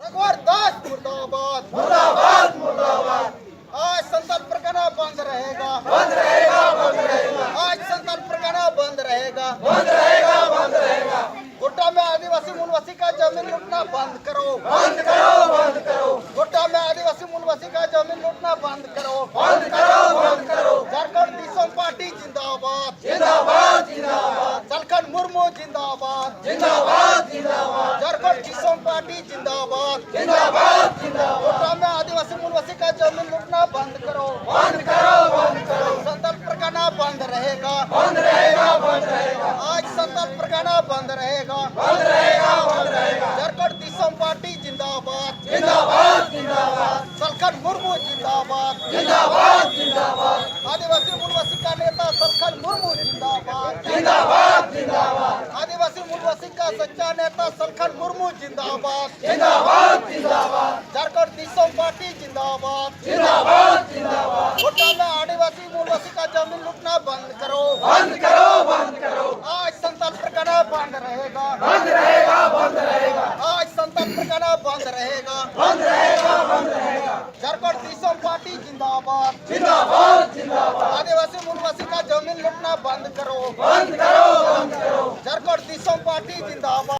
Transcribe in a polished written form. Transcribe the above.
जबरदस्त मुर्दाबाद मुर्दाबाद मुर्दाबाद। आज संताल परगना बंद रहेगा बंद रहेगा बंद रहेगा आज संताल परगना बंद रहेगा बंद रहेगा बंद रहेगा। गोड्डा में आदिवासी मूलवासी का जमीन लूटना बंद करो बंद करो बंद करो गोड्डा में आदिवासी मूलवासी का जमीन लूटना बंद करो बंद करो बंद करो। झारखंड दिसम पार्टी जिंदाबाद जिंदाबाद जिंदाबाद सलखन मुर्मू जिंदाबाद जिंदाबाद जिंदाबाद झारखंड दिसम पार्टी जिंदाबाद जिंदाबाद जिंदाबाद। गोड्डा में आदिवासी मूलवासी का जमीन लूटना बंद करो बंद करो बंद करो। संताल परगना बंद रहेगा बंद रहेगा बंद रहेगा आज संताल परगना बंद रहेगा बंद रहेगा बंद रहेगा। झारखंड दिसम पार्टी जिंदाबाद जिंदाबाद जिंदाबाद सलखन मुर्मू जिंदाबाद जिंदाबाद जिंदाबाद आदिवासी मूलवासी का नेता सलखन मुर्मू जिंदाबाद जिंदाबाद जिंदाबाद आदिवासी मूलवासी का सच्चा नेता सलखन मुर्मू जिंदाबाद जिंदाबाद जिंदाबाद झारखंड दिसम पार्टी जिंदाबाद जिंदाबाद जिंदाबाद। गोड्डा में आदिवासी मूलवासी का जमीन लूटना बंद करो बंद करो बंद करो। आज संताल परगना बंद रहेगा बंद रहेगा बंद रहेगा आज संताल परगना बंद रहेगा बंद रहेगा बंद रहेगा। झारखंड दिसम पार्टी जिंदाबाद जिंदाबाद जिंदाबाद। आदिवासी मूलवासी का जमीन लूटना बंद करो बंद करो बंद करो। झारखंड दिसम पार्टी जिंदाबाद।